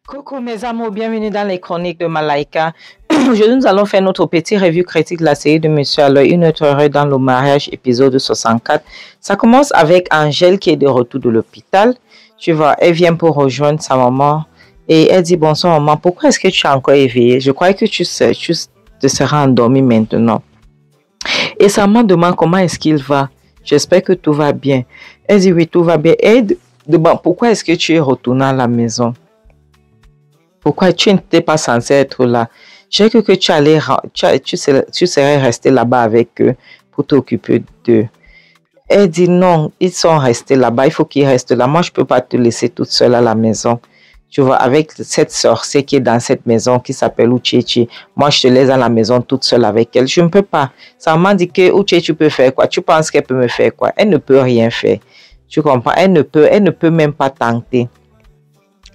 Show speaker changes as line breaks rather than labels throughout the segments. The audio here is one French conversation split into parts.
Coucou mes amours, bienvenue dans les chroniques de Malaika. Aujourd'hui, nous allons faire notre petit revue critique de la série de Monsieur à l'œil, une autre heure dans le mariage, épisode 64. Ça commence avec Angèle qui est de retour de l'hôpital. Tu vois, elle vient pour rejoindre sa maman et elle dit, bonsoir maman, pourquoi est-ce que tu es encore éveillée? Je croyais que tu te seras endormie maintenant. Et sa maman demande comment est-ce qu'il va. J'espère que tout va bien. Elle dit oui, tout va bien. Elle demande pourquoi est-ce que tu es retournée à la maison? Pourquoi tu n'étais pas censé être là? J'ai cru que tu serais resté là-bas avec eux pour t'occuper d'eux. Elle dit non, ils sont restés là-bas, il faut qu'ils restent là. Moi, je ne peux pas te laisser toute seule à la maison. Tu vois, avec cette sorcière qui est dans cette maison qui s'appelle Uchechi, moi, je te laisse à la maison toute seule avec elle. Je ne peux pas. Ça m'a dit que Uchechi peut faire quoi? Tu penses qu'elle peut me faire quoi? Elle ne peut rien faire. Tu comprends? Elle ne peut même pas tenter.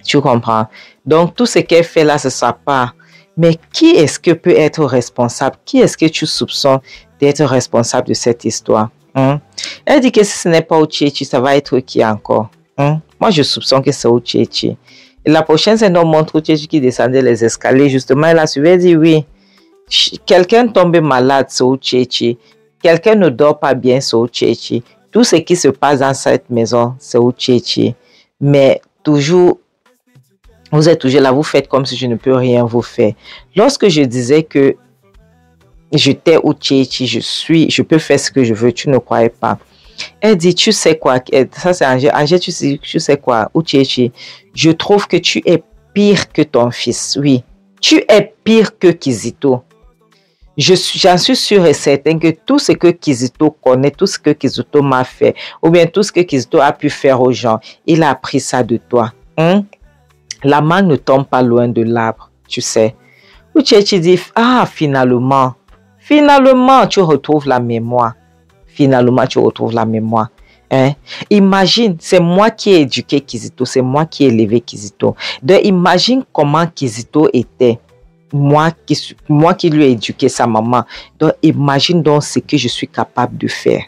Tu comprends? Donc, tout ce qu'elle fait là, c'est sa part. Mais qui est-ce que peut être responsable? Qui est-ce que tu soupçonnes d'être responsable de cette histoire? Elle dit que si ce n'est pas Uchechi, ça va être qui encore? Moi, je soupçonne que c'est Uchechi. Et la prochaine scène, on montre Uchechi qui descendait les escaliers. Justement, elle a suivi, elle dit oui. Quelqu'un tombe malade, c'est Uchechi. Quelqu'un ne dort pas bien, c'est Uchechi. Tout ce qui se passe dans cette maison, c'est Uchechi. Mais toujours, vous êtes toujours là, vous faites comme si je ne peux rien vous faire. Lorsque je disais que j'étais Uchechi, je peux faire ce que je veux, tu ne croyais pas. Elle dit, tu sais quoi, ça c'est Angèle. Angèle, tu sais quoi, Uchechi, je trouve que tu es pire que ton fils, oui. Tu es pire que Kizito. J'en suis sûre et certain que tout ce que Kizito connaît, tout ce que Kizito m'a fait, ou bien tout ce que Kizito a pu faire aux gens, il a appris ça de toi. La main ne tombe pas loin de l'arbre, tu sais. Uchechi dit, finalement, tu retrouves la mémoire. Finalement, tu retrouves la mémoire. Imagine, c'est moi qui ai éduqué Kizito, c'est moi qui ai élevé Kizito. Donc, imagine comment Kizito était. Moi qui lui ai éduqué sa maman. Donc, imagine donc ce que je suis capable de faire.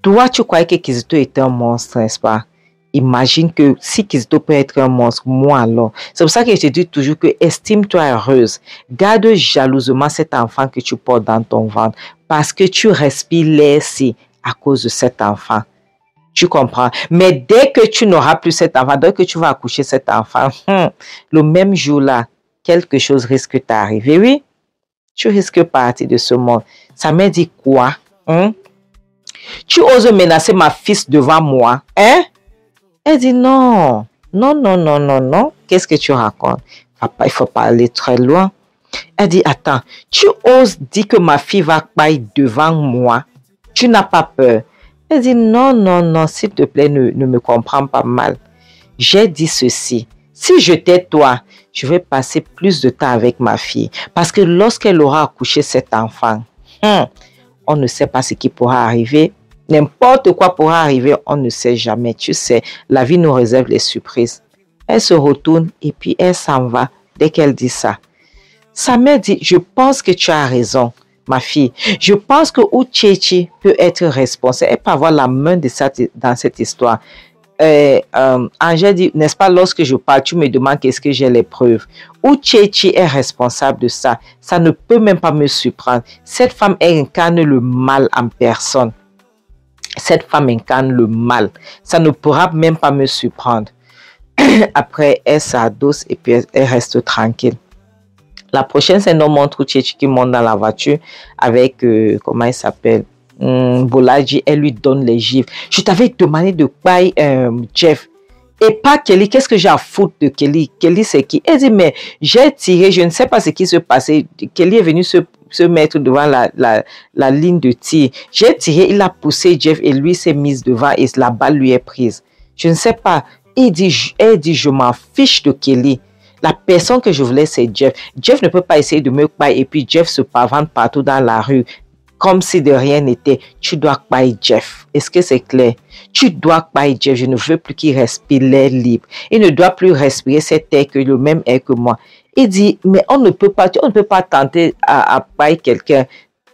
Toi, tu croyais que Kizito était un monstre, n'est-ce pas? Imagine que si Kizito peut être un monstre, moi alors. C'est pour ça que je te dis toujours que estime-toi heureuse. Garde jalousement cet enfant que tu portes dans ton ventre. Parce que tu respires l'air si à cause de cet enfant. Tu comprends? Mais dès que tu n'auras plus cet enfant, dès que tu vas accoucher cet enfant, le même jour-là, quelque chose risque d'arriver. Oui, tu risques de partir de ce monde. Ça m'a dit quoi? Tu oses menacer ma fille devant moi? Elle dit non. Qu'est-ce que tu racontes? Papa, il faut pas aller très loin. Elle dit, attends, tu oses dire que ma fille va pailler devant moi? Tu n'as pas peur? Elle dit, non, s'il te plaît, ne me comprends pas mal. J'ai dit ceci. Si j'étais toi, je vais passer plus de temps avec ma fille. Parce que lorsqu'elle aura accouché cet enfant, on ne sait pas ce qui pourra arriver. N'importe quoi pourra arriver, on ne sait jamais. Tu sais, la vie nous réserve les surprises. Elle se retourne et puis elle s'en va dès qu'elle dit ça. Sa mère dit, je pense que tu as raison, ma fille. Je pense que Uchechi peut être responsable. Elle peut avoir la main de ça dans cette histoire. Angèle dit, n'est-ce pas, lorsque je parle, tu me demandes qu'est-ce que j'ai les preuves. Uchechi est responsable de ça. Ça ne peut même pas me surprendre. Cette femme incarne le mal en personne. Cette femme incarne le mal. Ça ne pourra même pas me surprendre. Après, elle s'adosse et puis elle reste tranquille. La prochaine scène, on montre Uchechi qui monte dans la voiture avec, comment il s'appelle, Bolaji. Elle lui donne les gifles. Je t'avais demandé de payer Jeff. Et pas Kelly. Qu'est-ce que j'ai à foutre de Kelly? Kelly, c'est qui? Elle dit, mais j'ai tiré, je ne sais pas ce qui se passait. Kelly est venu se mettre devant la ligne de tir. J'ai tiré, il a poussé Jeff et lui s'est mise devant et la balle lui est prise. Je ne sais pas. Elle dit, je m'en fiche de Kelly. La personne que je voulais, c'est Jeff. Jeff ne peut pas essayer de me payer et puis Jeff se pavane partout dans la rue comme si de rien n'était. Tu dois payer Jeff. Est-ce que c'est clair? Tu dois payer Jeff. Je ne veux plus qu'il respire l'air libre. Il ne doit plus respirer cet air que le même air que moi. Il dit, mais on ne peut pas tenter à payer quelqu'un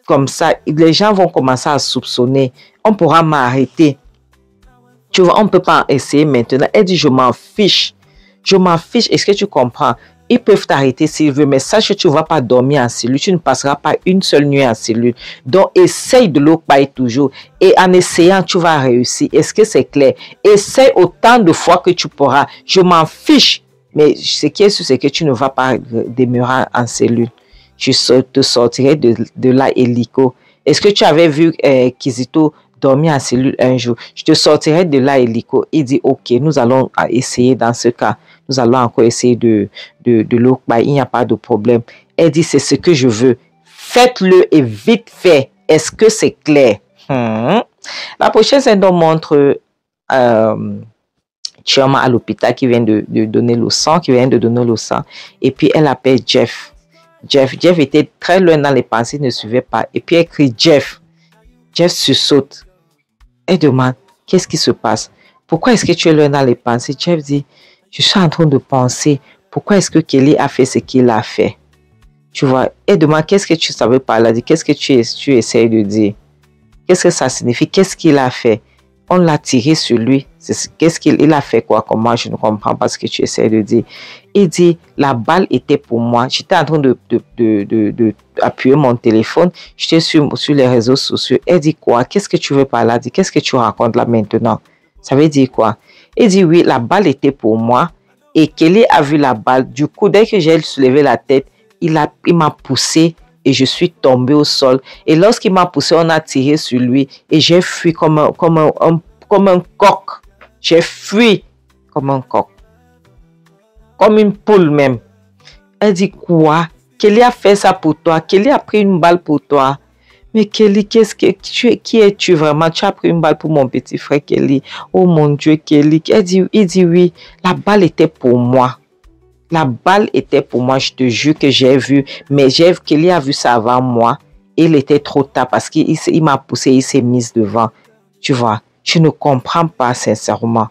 comme ça. Les gens vont commencer à soupçonner. On pourra m'arrêter. Tu vois, on ne peut pas essayer maintenant. Elle dit, je m'en fiche. Je m'en fiche. Est-ce que tu comprends? Ils peuvent t'arrêter s'ils veulent, mais sache que tu ne vas pas dormir en cellule. Tu ne passeras pas une seule nuit en cellule. Donc, essaye de l'occuper toujours. Et en essayant, tu vas réussir. Est-ce que c'est clair? Essaye autant de fois que tu pourras. Je m'en fiche. Mais ce qui est sûr, c'est que tu ne vas pas demeurer en cellule. Je te sortirai de là hélico. Est-ce que tu avais vu Kizito dormir en cellule un jour? Je te sortirai de là hélico. Il dit, ok, nous allons essayer dans ce cas. Nous allons encore essayer de l'occuper. Il n'y a pas de problème. Elle dit, c'est ce que je veux. Faites-le et vite fait. Est-ce que c'est clair? La prochaine scène nous montre Chioma à l'hôpital qui vient de donner le sang, Et puis, elle appelle Jeff. Jeff était très loin dans les pensées, ne suivait pas. Et puis, elle crie Jeff. Jeff se saute. Elle demande, qu'est-ce qui se passe? Pourquoi est-ce que tu es loin dans les pensées? Jeff dit, je suis en train de penser, pourquoi est-ce que Kelly a fait ce qu'il a fait? Tu vois, elle demande, qu'est-ce que tu savais par là? Qu'est-ce que tu essayes de dire? Qu'est-ce que ça signifie? Qu'est-ce qu'il a fait? On l'a tiré sur lui. Qu'est-ce qu'il a fait quoi? Comment? Je ne comprends pas ce que tu essaies de dire. Il dit, la balle était pour moi. J'étais en train de appuyer mon téléphone. J'étais sur les réseaux sociaux. Elle dit quoi? Qu'est-ce que tu veux par là? Qu'est-ce que tu racontes là maintenant? Ça veut dire quoi? Il dit oui, la balle était pour moi. Et Kelly a vu la balle. Du coup, dès que j'ai soulevé la tête, il m'a poussé et je suis tombée au sol. Et lorsqu'il m'a poussé, on a tiré sur lui. Et j'ai fui comme un coq. J'ai fui comme un coq. Comme une poule même. Elle dit quoi? Kelly a fait ça pour toi. Kelly a pris une balle pour toi. Mais Kelly, qui es-tu vraiment? Tu as pris une balle pour mon petit frère Kelly. Oh mon Dieu, Kelly. Il dit oui, la balle était pour moi. La balle était pour moi, je te jure que j'ai vu. Mais Kelly a vu ça avant moi. Et il était trop tard parce qu'il m'a poussé, il s'est mis devant. Tu vois, je ne comprends pas sincèrement.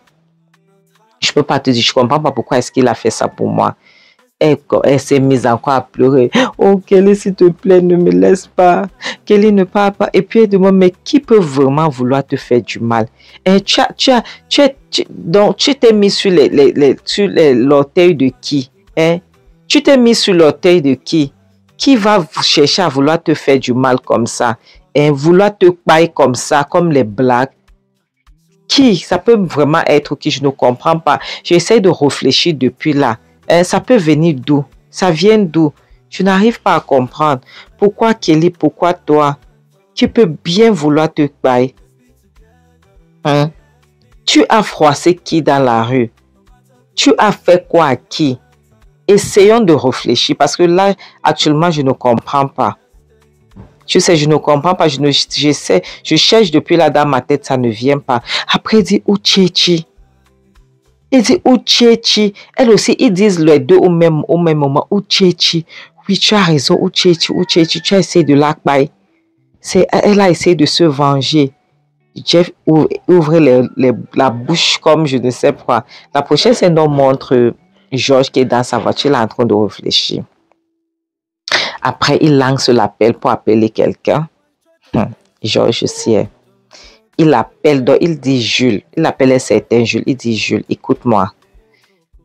Je ne peux pas te dire, je ne comprends pas pourquoi est-ce qu'il a fait ça pour moi. Elle s'est mise encore à pleurer. Oh Kelly, s'il te plaît, ne me laisse pas. Kelly ne parle pas. Et puis elle demande, mais qui peut vraiment vouloir te faire du mal? Et tu t'es mis sur l'orteil de qui? Tu t'es mis sur l'orteil de qui? Qui va chercher à vouloir te faire du mal comme ça? Vouloir te pailler comme ça, comme les blagues? Qui? Ça peut vraiment être qui? Je ne comprends pas. J'essaie de réfléchir depuis là. Ça peut venir d'où? Ça vient d'où? Je n'arrive pas à comprendre. Pourquoi Kelly? Pourquoi toi? Tu peux bien vouloir te pailler. Tu as froissé qui dans la rue? Tu as fait quoi à qui? Essayons de réfléchir parce que là, actuellement, je ne comprends pas. Tu sais, je ne comprends pas. Je cherche depuis là dans ma tête, ça ne vient pas. Après, il dit, où Tchétchi? Il dit, où Tchétchi? Elle aussi, ils disent les deux au même moment. Où Tchétchi? Oui, tu as raison. Où Tchétchi? Tu as essayé de l'accueillir. Elle a essayé de se venger. Jeff ouvre la bouche comme je ne sais pas. La prochaine scène nous montre George qui est dans sa voiture, là, en train de réfléchir. Après, il lance l'appel pour appeler quelqu'un. George aussi. Il appelle, donc il dit Jules. Il appelle un certain Jules. Il dit Jules, écoute-moi.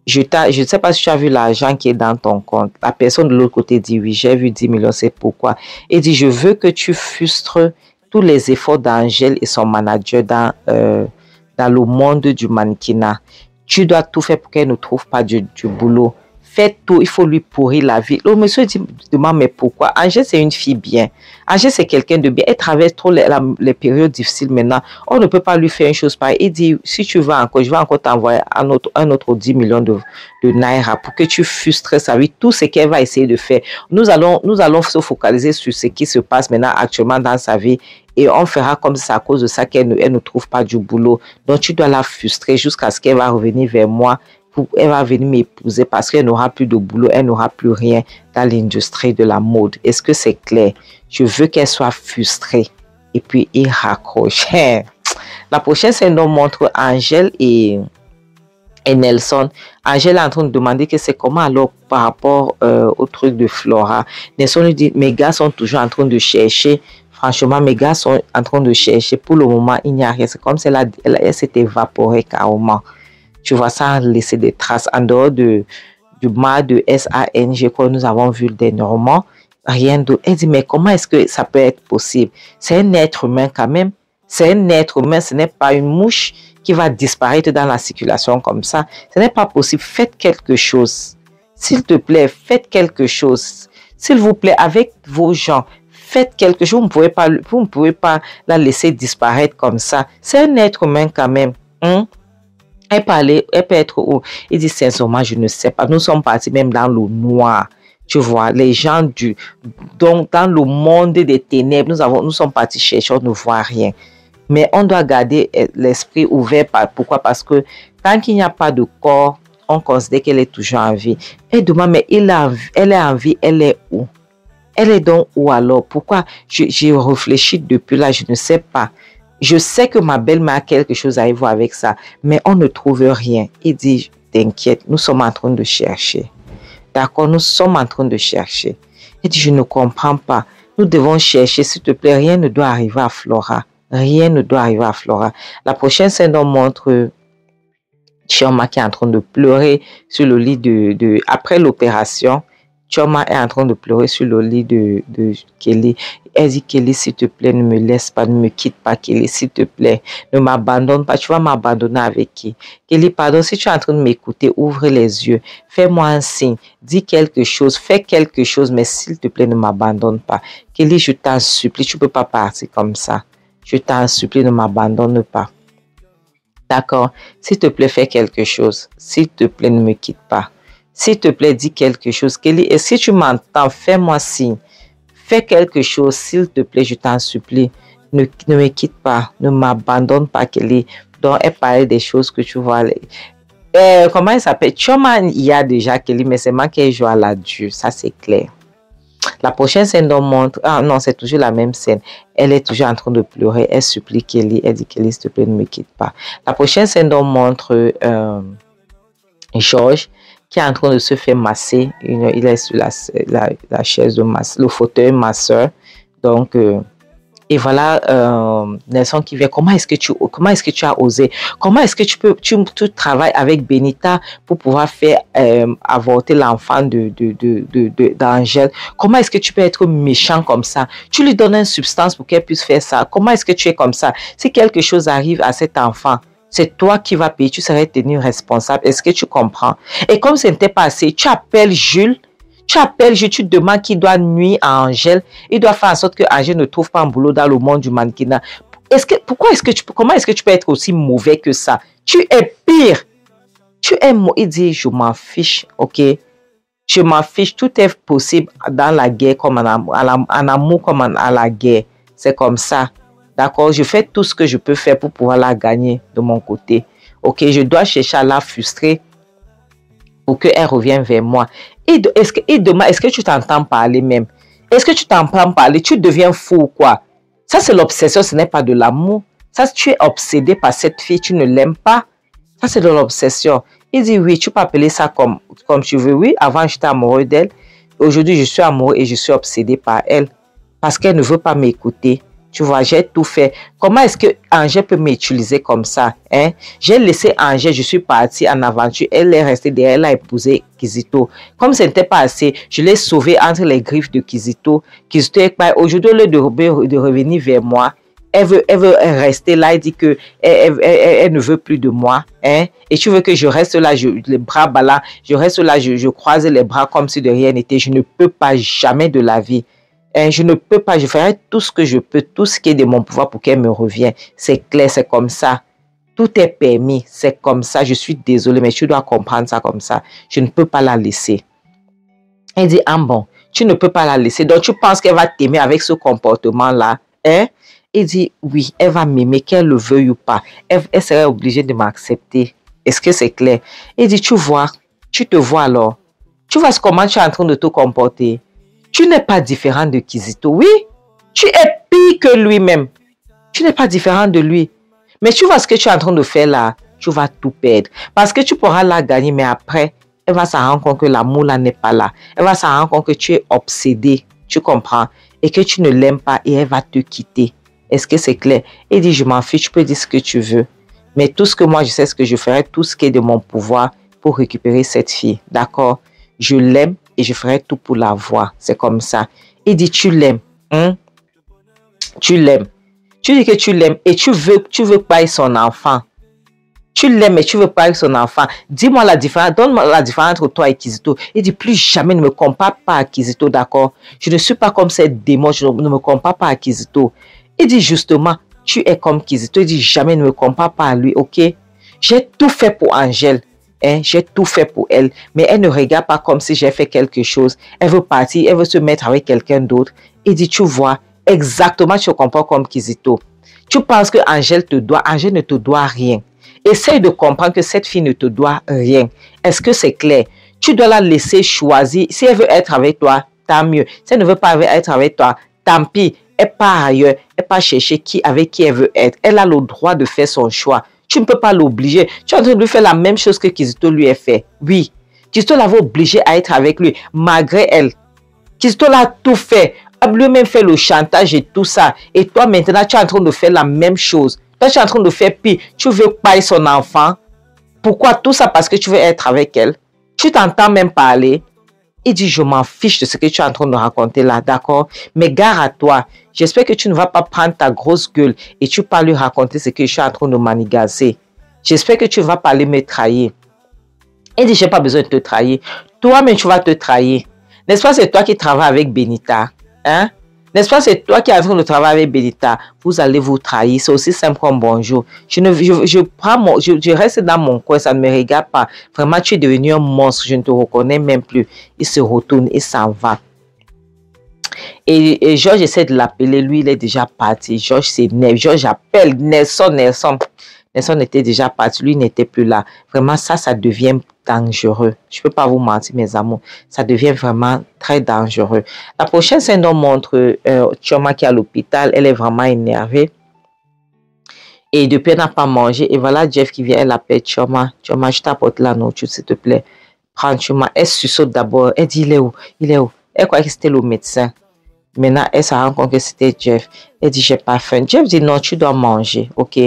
Je ne sais pas si tu as vu l'argent qui est dans ton compte. La personne de l'autre côté dit oui, j'ai vu 10 millions, c'est pourquoi. Il dit, je veux que tu frustres tous les efforts d'Angèle et son manager dans le monde du mannequinat. Tu dois tout faire pour qu'elle ne trouve pas du boulot. Fais tout, il faut lui pourrir la vie. Le monsieur demande, mais pourquoi? Angèle, c'est une fille bien. Angèle, c'est quelqu'un de bien. Elle traverse trop les périodes difficiles maintenant. On ne peut pas lui faire une chose pareille. Il dit, si tu veux encore, je vais encore t'envoyer un autre 10 millions de naira pour que tu frustres sa vie. Tout ce qu'elle va essayer de faire. Nous allons se focaliser sur ce qui se passe maintenant actuellement dans sa vie. Et on fera comme ça à cause de ça qu'elle ne trouve pas du boulot. Donc, tu dois la frustrer jusqu'à ce qu'elle va revenir vers moi. Elle va venir m'épouser parce qu'elle n'aura plus de boulot, elle n'aura plus rien dans l'industrie de la mode. Est-ce que c'est clair? Je veux qu'elle soit frustrée. Et puis, il raccroche. La prochaine scène nous montre Angèle et Nelson. Angèle est en train de demander que c'est comment alors par rapport au truc de Flora. Nelson lui dit, mes gars sont toujours en train de chercher. Franchement, mes gars sont en train de chercher. Pour le moment, il n'y a rien. C'est comme si elle s'est évaporée carrément. Tu vois, ça a laissé des traces. En dehors du mât de SANG que nous avons vu dernièrement, rien d'autre. Elle dit, mais comment est-ce que ça peut être possible? C'est un être humain quand même. C'est un être humain, ce n'est pas une mouche qui va disparaître dans la circulation comme ça. Ce n'est pas possible. Faites quelque chose. S'il te plaît, faites quelque chose. S'il vous plaît, avec vos gens, faites quelque chose. Vous ne pouvez pas la laisser disparaître comme ça. C'est un être humain quand même. Elle peut être où? Il dit sincèrement, je ne sais pas. Nous sommes partis même dans le noir. Tu vois, les gens donc dans le monde des ténèbres, nous sommes partis chercher, on ne voit rien. Mais on doit garder l'esprit ouvert. Pourquoi? Parce que tant qu'il n'y a pas de corps, on considère qu'elle est toujours en vie. Et demande, mais elle est en vie, elle est où? Elle est donc où alors? Pourquoi? J'ai réfléchi depuis là, je ne sais pas. Je sais que ma belle-mère a quelque chose à y voir avec ça, mais on ne trouve rien. Il dit, t'inquiète, nous sommes en train de chercher. D'accord, nous sommes en train de chercher. Il dit, je ne comprends pas. Nous devons chercher, s'il te plaît, rien ne doit arriver à Flora. Rien ne doit arriver à Flora. La prochaine scène, on montre Chioma qui est en train de pleurer sur le lit après l'opération. Chioma est en train de pleurer sur le lit de Kelly. Elle dit, Kelly, s'il te plaît, ne me laisse pas, ne me quitte pas, Kelly, s'il te plaît. Ne m'abandonne pas. Tu vas m'abandonner avec qui? Kelly, pardon, si tu es en train de m'écouter, ouvre les yeux. Fais-moi un signe. Dis quelque chose. Fais quelque chose, mais s'il te plaît, ne m'abandonne pas. Kelly, je t'en supplie, tu ne peux pas partir comme ça. Je t'en supplie, ne m'abandonne pas. D'accord? S'il te plaît, fais quelque chose. S'il te plaît, ne me quitte pas. S'il te plaît, dis quelque chose. Kelly, et si tu m'entends, fais-moi signe. Fais quelque chose, s'il te plaît, je t'en supplie. Ne me quitte pas. Ne m'abandonne pas, Kelly. Donc, elle parlait des choses que tu vois. Comment elle s'appelle? Chioma, il y a déjà Kelly, mais c'est moi qui joue à l'adieu. Ça, c'est clair. La prochaine scène on montre... Ah non, c'est toujours la même scène. Elle est toujours en train de pleurer. Elle supplie Kelly. Elle dit, Kelly, s'il te plaît, ne me quitte pas. La prochaine scène on montre George qui est en train de se faire masser. Il est sur la chaise de masse, le fauteuil masseur. Donc, et voilà Nelson qui vient. Comment est-ce que tu as osé? Comment est-ce que tu travailles avec Benita pour pouvoir faire avorter l'enfant d'Angèle? Comment est-ce que tu peux être méchant comme ça? Tu lui donnes une substance pour qu'elle puisse faire ça. Comment est-ce que tu es comme ça? Si quelque chose arrive à cet enfant, c'est toi qui vas payer, tu serais tenu responsable. Est-ce que tu comprends? Et comme ce n'était pas assez, tu appelles Jules, tu demandes qu'il doit nuire à Angèle. Il doit faire en sorte que Angèle ne trouve pas un boulot dans le monde du mannequinat. Comment est-ce que tu peux être aussi mauvais que ça? Tu es pire. Il dit, je m'en fiche, ok? Je m'en fiche, tout est possible dans la guerre comme en amour comme à la guerre. C'est comme ça. D'accord, je fais tout ce que je peux faire pour pouvoir la gagner de mon côté. Ok, je dois chercher à la frustrer pour qu'elle revienne vers moi. Est-ce que tu t'entends parler même? Est-ce que tu t'entends parler? Tu deviens fou ou quoi? Ça, c'est l'obsession, ce n'est pas de l'amour. Ça, tu es obsédé par cette fille, tu ne l'aimes pas. Ça, c'est de l'obsession. Il dit, oui, tu peux appeler ça comme tu veux. Oui, avant, j'étais amoureux d'elle. Aujourd'hui, je suis amoureux et je suis obsédé par elle. Parce qu'elle ne veut pas m'écouter. Tu vois, j'ai tout fait. Comment est-ce que Angèle peut m'utiliser comme ça? Hein? J'ai laissé Angèle, je suis partie en aventure. Elle est restée derrière, elle a épousé Kizito. Comme ce n'était pas assez, je l'ai sauvée entre les griffes de Kizito. Kizito est pas. Aujourd'hui, au lieu de revenir vers moi, elle veut rester là. Elle dit que elle ne veut plus de moi. Hein? Et tu veux que je reste là, les bras ballants, je reste là, je croise les bras comme si de rien n'était. Je ne peux pas jamais de la vie. Je ne peux pas, je ferai tout ce que je peux, tout ce qui est de mon pouvoir pour qu'elle me revienne. C'est clair, c'est comme ça. Tout est permis, c'est comme ça. Je suis désolée, mais tu dois comprendre ça comme ça. Je ne peux pas la laisser. Elle dit, ah bon, tu ne peux pas la laisser. Donc, tu penses qu'elle va t'aimer avec ce comportement-là? Hein? Il dit, oui, elle va m'aimer, qu'elle le veuille ou pas. Elle serait obligée de m'accepter. Est-ce que c'est clair? Il dit, tu vois, tu te vois alors. Tu vois comment tu es en train de te comporter. Tu n'es pas différent de Kizito, oui. Tu es pire que lui-même. Tu n'es pas différent de lui. Mais tu vois ce que tu es en train de faire là, tu vas tout perdre. Parce que tu pourras la gagner, mais après, elle va s'en rendre compte que l'amour là n'est pas là. Elle va s'en rendre compte que tu es obsédé. Tu comprends? et que tu ne l'aimes pas et elle va te quitter. Est-ce que c'est clair? Il dit, je m'en fiche, tu peux dire ce que tu veux. Mais tout ce que moi, je sais ce que je ferai, tout ce qui est de mon pouvoir pour récupérer cette fille. D'accord? Je l'aime et je ferai tout pour la voir. C'est comme ça. Il dit, tu l'aimes. Hein? Tu l'aimes. Tu dis que tu l'aimes et tu veux pas être son enfant. Tu l'aimes et tu veux pas être son enfant. Dis-moi la différence, donne-moi la différence entre toi et Kizito. Il dit, plus jamais ne me compare pas à Kizito, d'accord? Je ne suis pas comme cette démon, je ne me compare pas à Kizito. Il dit justement, tu es comme Kizito. Il dit, jamais ne me compare pas à lui, ok? J'ai tout fait pour Angèle. Hein? J'ai tout fait pour elle. Mais elle ne regarde pas comme si j'ai fait quelque chose. Elle veut partir, elle veut se mettre avec quelqu'un d'autre. Il dit, tu vois, exactement, tu te compares comme Kizito. Tu penses que Angèle te doit, Angèle ne te doit rien. Essaye de comprendre que cette fille ne te doit rien. Est-ce que c'est clair? Tu dois la laisser choisir. Si elle veut être avec toi, tant mieux. Si elle ne veut pas être avec toi, tant pis. Elle part ailleurs. Elle part chercher avec qui elle veut être. Elle a le droit de faire son choix. Tu ne peux pas l'obliger. Tu es en train de lui faire la même chose que Kizito lui a fait. Oui. Kizito l'avait obligé à être avec lui, malgré elle. Kizito l'a tout fait. Lui-même fait le chantage et tout ça. Et toi, maintenant, tu es en train de faire la même chose. Toi, tu es en train de faire pire. Tu veux pas être son enfant. Pourquoi tout ça? Parce que tu veux être avec elle. Tu t'entends même parler. Il dit, je m'en fiche de ce que tu es en train de raconter là, d'accord? Mais gare à toi. J'espère que tu ne vas pas prendre ta grosse gueule et tu vas lui raconter ce que je suis en train de manigaser. J'espère que tu ne vas pas aller me trahir. Il dit, je n'ai pas besoin de te trahir. Toi-même, tu vas te trahir. N'est-ce pas, c'est toi qui travailles avec Benita? Hein? N'est-ce pas, c'est toi qui es en train de travailler avec Benita? Vous allez vous trahir. C'est aussi simple comme bonjour. Je reste dans mon coin, ça ne me regarde pas. Vraiment, tu es devenu un monstre. Je ne te reconnais même plus. Il se retourne, il s'en va. Et Georges essaie de l'appeler. Lui, il est déjà parti. Georges s'énerve. Georges appelle Nelson. Nelson était déjà parti. Lui n'était plus là. Vraiment, ça devient dangereux. Je ne peux pas vous mentir, mes amours. Ça devient vraiment très dangereux. La prochaine scène nous montre Chioma qui est à l'hôpital. Elle est vraiment énervée. Et depuis, elle n'a pas mangé. Et voilà Jeff qui vient. Elle appelle Chioma. Chioma, je t'apporte la nourriture, s'il te plaît. Prends Chioma. Elle suçote d'abord. Elle dit, il est où? Il est où? Elle croyait que c'était le médecin. Maintenant, elle se rend compte que c'était Jeff. Elle dit, j'ai pas faim. Jeff dit, non, tu dois manger, ok?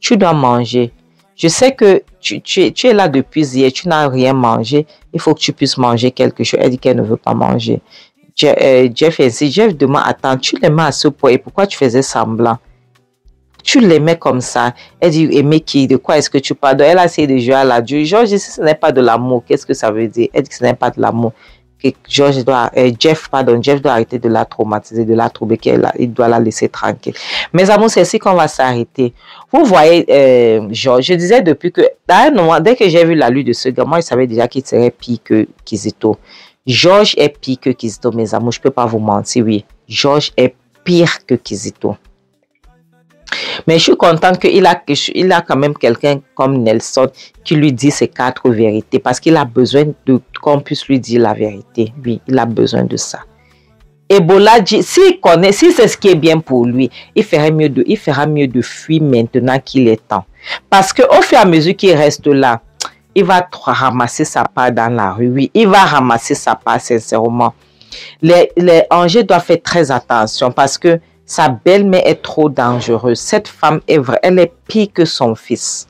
Tu dois manger. Je sais que tu es là depuis hier, tu n'as rien mangé. Il faut que tu puisses manger quelque chose. Elle dit qu'elle ne veut pas manger. Jeff insiste. Jeff demande, attends, tu l'aimais à ce point et pourquoi tu faisais semblant? Tu l'aimais comme ça. Elle dit, aimer qui? De quoi est-ce que tu parles? Elle a essayé de jouer à la Dieu. Georges dit, si ce n'est pas de l'amour, qu'est-ce que ça veut dire? Elle dit que ce n'est pas de l'amour. Jeff doit arrêter de la traumatiser, de la troubler, il doit la laisser tranquille. Mes amours, c'est ici qu'on va s'arrêter. Vous voyez, Georges, je disais depuis que, dès que j'ai vu la lutte de ce gars, moi, je savais déjà qu'il serait pire que Kizito. Georges est pire que Kizito, mes amours, je ne peux pas vous mentir, oui. Georges est pire que Kizito. Mais je suis contente qu'il a quand même quelqu'un comme Nelson qui lui dit ses 4 vérités parce qu'il a besoin qu'on puisse lui dire la vérité. Oui, il a besoin de ça. Ebola dit, s'il connaît, si c'est ce qui est bien pour lui, il fera mieux de fuir maintenant qu'il est temps. Parce qu'au fur et à mesure qu'il reste là, il va ramasser sa part dans la rue. Oui, il va ramasser sa part sincèrement. Les Angers doivent faire très attention parce que sa belle-mère est trop dangereuse. Cette femme, elle est pire que son fils.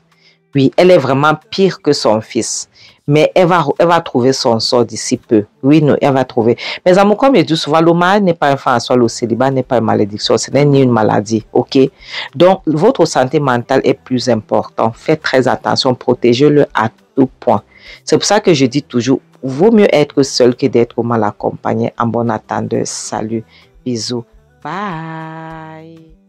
Oui, elle est vraiment pire que son fils. Mais elle va trouver son sort d'ici peu. Oui, non, elle va trouver. Mais amours, comme je dis souvent, le mariage n'est pas un frein en soi, le célibat n'est pas une malédiction, ce n'est ni une maladie, ok? Donc, votre santé mentale est plus importante. Faites très attention, protégez-le à tout point. C'est pour ça que je dis toujours, vaut mieux être seul que d'être mal accompagné. En bon attendeur, salut, bisous. Bye.